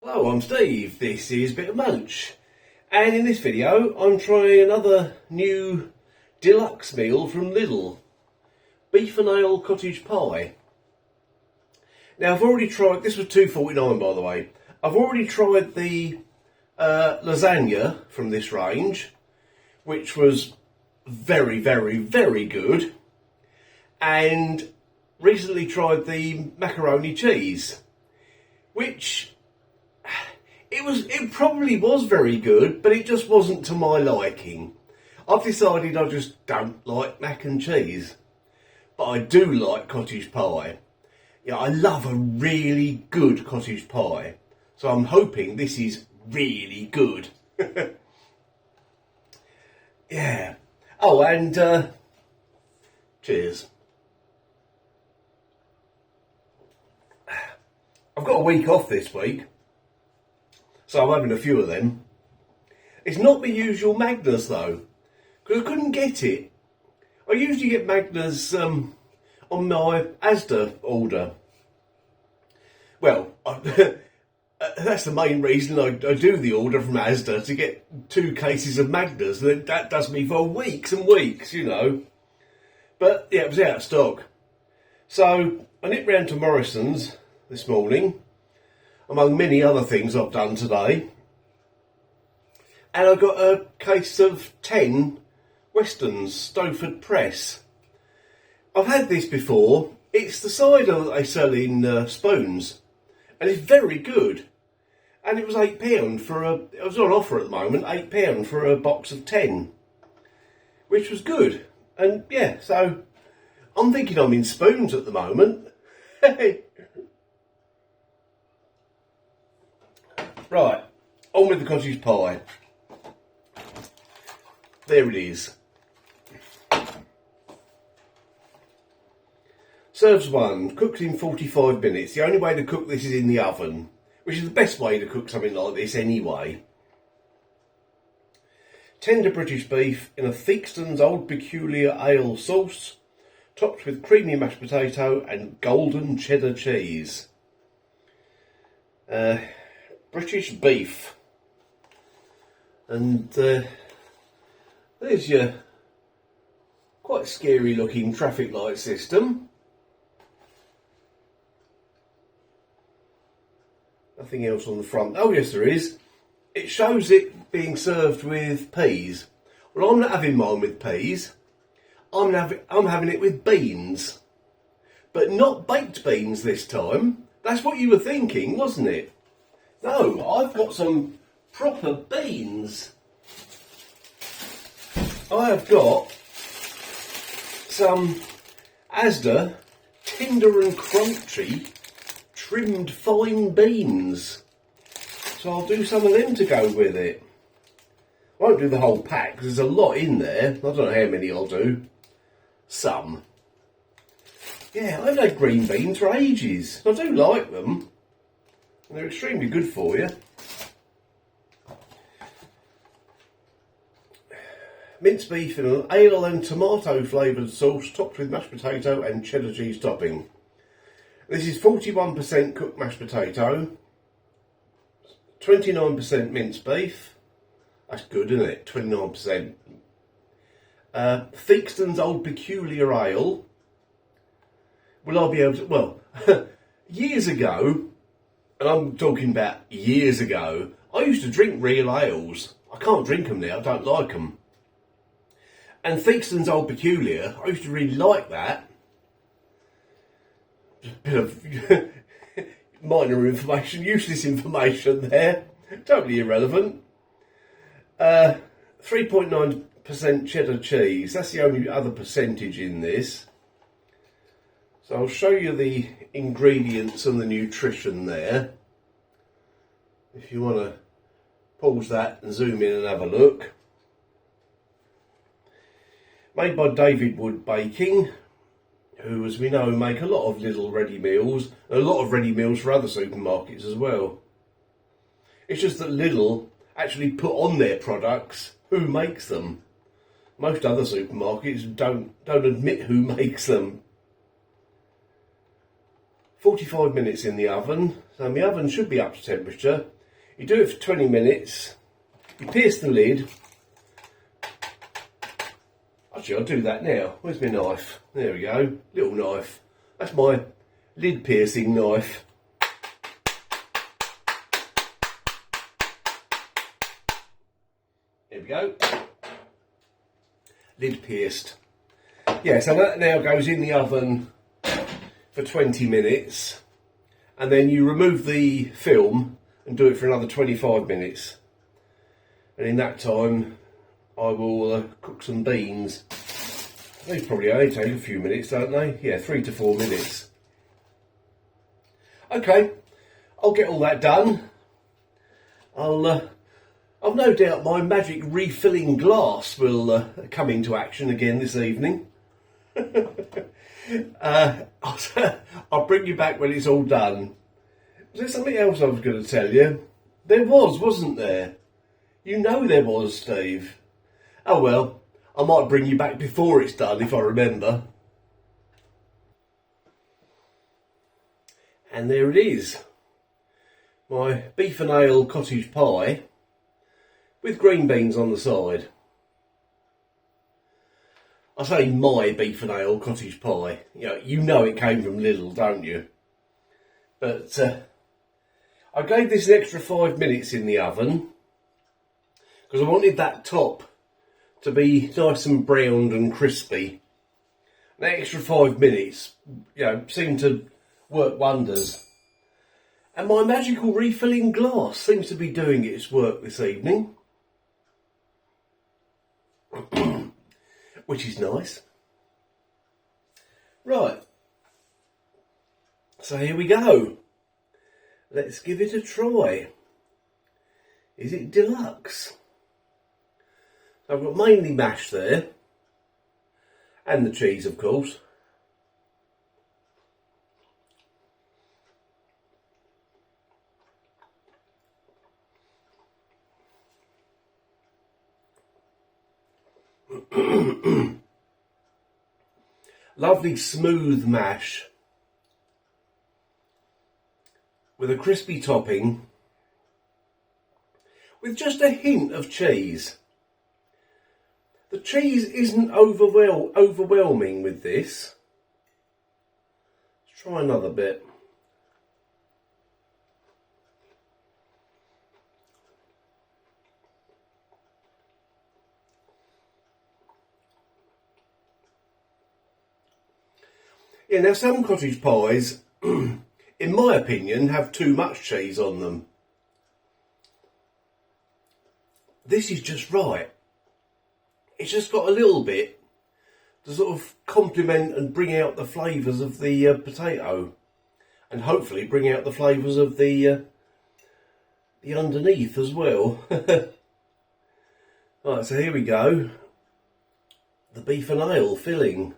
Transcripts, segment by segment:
Hello, I'm Steve, this is Bit of Munch, and in this video I'm trying another new deluxe meal from Lidl, beef and ale cottage pie. Now I've already tried, this was £2.49 by the way, I've already tried the lasagna from this range, which was very good, and recently tried the macaroni cheese, which it probably was very good, but it just wasn't to my liking. I've decided I just don't like mac and cheese, but I do like cottage pie. Yeah, I love a really good cottage pie, so I'm hoping this is really good. Yeah. Oh, and cheers. I've got a week off this week, so I'm having a few of them. It's not my usual Magners though, because I couldn't get it. I usually get Magners on my Asda order. Well, that's the main reason I do the order from Asda, to get 2 cases of Magners. That does me for weeks and weeks, you know. But yeah, it was out of stock. So I nipped round to Morrison's this morning, among many other things I've done today, and I got a case of 10 Weston's Stowford Press. I've had this before. It's the cider that they sell in spoons, and it's very good. And it was £8 for it was on offer at the moment, £8 for a box of 10, which was good. And yeah, so I'm thinking I'm in spoons at the moment. Right, on with the cottage pie. There it is. Serves 1, cooked in 45 minutes. The only way to cook this is in the oven, which is the best way to cook something like this anyway. Tender British beef in a Theakston's Old Peculiar Ale sauce, topped with creamy mashed potato and golden cheddar cheese. British beef. And there's your quite scary looking traffic light system. Nothing else on the front. Oh yes, there is. It shows it being served with peas. Well, I'm not having mine with peas. I'm having it with beans. But not baked beans this time. That's what you were thinking, wasn't it? No, I've got some proper beans. I have got some Asda tender and crunchy trimmed fine beans. So I'll do some of them to go with it. I won't do the whole pack because there's a lot in there. I don't know how many I'll do. Some. Yeah, I've had green beans for ages. I do like them. They're extremely good for you. Minced beef in an ale and tomato flavoured sauce, topped with mashed potato and cheddar cheese topping. This is 41% cooked mashed potato, 29% minced beef. That's good, isn't it? 29%. Theakston's Old Peculiar Ale. Will I be able to... Well, years ago, and I'm talking about years ago, I used to drink real ales. I can't drink them now, I don't like them. And Theakston's Old Peculiar, I used to really like that. Just a bit of minor information, useless information there. Totally irrelevant. 3.9% cheddar cheese. That's the only other percentage in this. So I'll show you the ingredients and the nutrition there. If you want to pause that and zoom in and have a look. Made by David Wood Baking, who, as we know, make a lot of Lidl ready meals, and a lot of ready meals for other supermarkets as well. It's just that Lidl actually put on their products who makes them. Most other supermarkets don't admit who makes them. 45 minutes in the oven, so my oven should be up to temperature. You do it for 20 minutes. You pierce the lid. Actually, I'll do that now. Where's my knife? There we go. Little knife. That's my lid piercing knife. There we go. Lid pierced. Yeah, so that now goes in the oven for 20 minutes. And then you remove the film and do it for another 25 minutes. And in that time, I will cook some beans. They probably only take a few minutes, don't they? Yeah, 3 to 4 minutes. Okay, I'll get all that done. I've no doubt my magic refilling glass will come into action again this evening. I'll bring you back when it's all done. Was there something else I was going to tell you? There was, wasn't there? You know there was, Steve. Oh well, I might bring you back before it's done if I remember. And there it is. My beef and ale cottage pie with green beans on the side. I say my beef and ale cottage pie. You know it came from Lidl, don't you? But I gave this an extra 5 minutes in the oven because I wanted that top to be nice and browned and crispy. That extra 5 minutes, seemed to work wonders. And my magical refilling glass seems to be doing its work this evening. Which is nice. Right. So here we go. Let's give it a try. Is it deluxe? I've got mainly mash there. And the cheese, of course. Lovely smooth mash with a crispy topping with just a hint of cheese. The cheese isn't overwhelming with this. Let's try another bit. Yeah, now some cottage pies, in my opinion, have too much cheese on them. This is just right. It's just got a little bit to sort of complement and bring out the flavours of the potato. And hopefully bring out the flavours of the underneath as well. Right, so here we go. The beef and ale filling.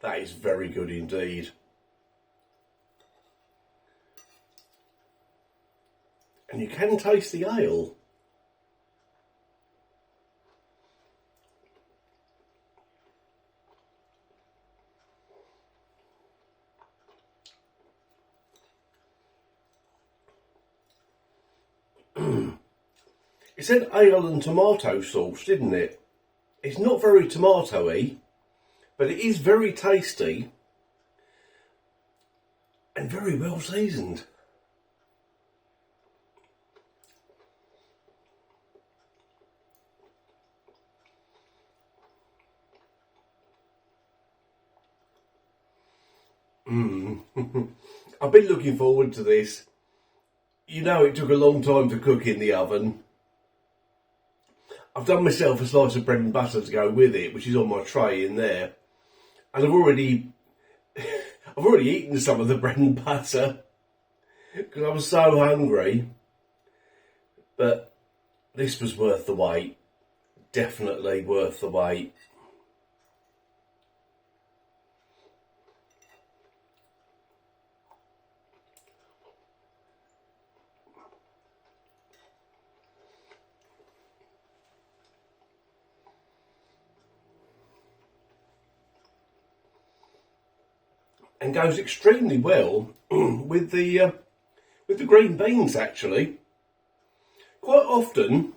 That is very good indeed. And you can taste the ale. It said ale and tomato sauce, didn't it? It's not very tomatoey, but it is very tasty and very well seasoned. I've been looking forward to this. It took a long time to cook in the oven. I've done myself a slice of bread and butter to go with it, which is on my tray in there. And I've already eaten some of the bread and butter because I was so hungry. But this was worth the wait. Definitely worth the wait. and goes extremely well with the green beans. Actually, quite often,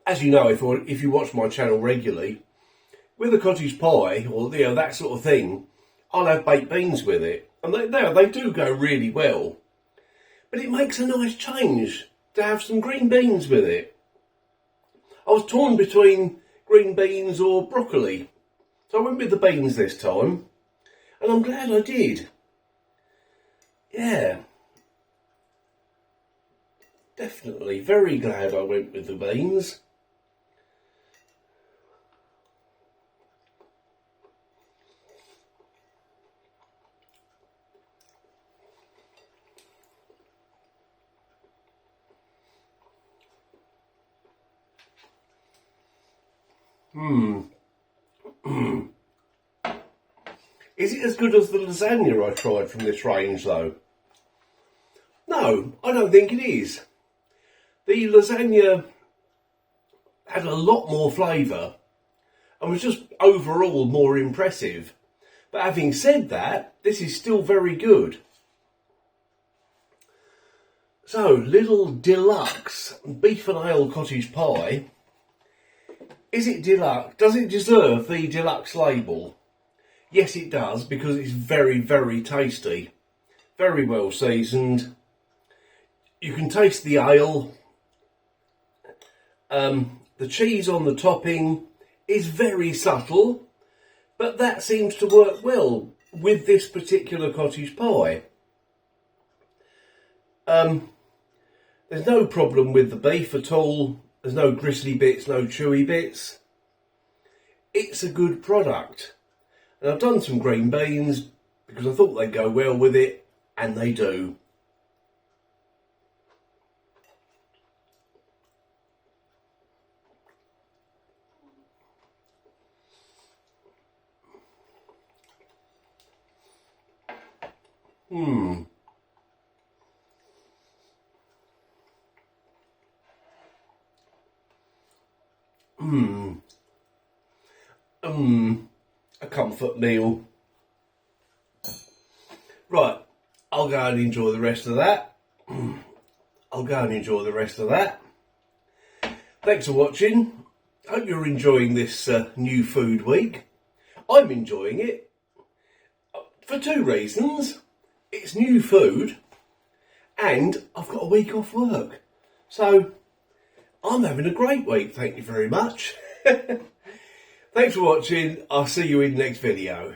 as you know, if you watch my channel regularly, with a cottage pie or that sort of thing, I'll have baked beans with it, and they do go really well. But it makes a nice change to have some green beans with it. I was torn between green beans or broccoli, so I went with the beans this time, and I'm glad I did. Yeah, definitely very glad I went with the beans. Is it as good as the lasagna I tried from this range though? No, I don't think it is. The lasagna had a lot more flavour and was just overall more impressive. But having said that, this is still very good. So, Lidl Deluxe beef and ale cottage pie. Is it deluxe? Does it deserve the deluxe label? Yes, it does, because it's very, very tasty. Very well seasoned. You can taste the ale. The cheese on the topping is very subtle, but that seems to work well with this particular cottage pie. There's no problem with the beef at all. There's no gristly bits, no chewy bits. It's a good product. And I've done some green beans because I thought they'd go well with it, and they do. A comfort meal. Right, I'll go and enjoy the rest of that. Thanks for watching. Hope you're enjoying this new food week. I'm enjoying it for two reasons. It's new food and I've got a week off work. So I'm having a great week, thank you very much. Thanks for watching. I'll see you in the next video.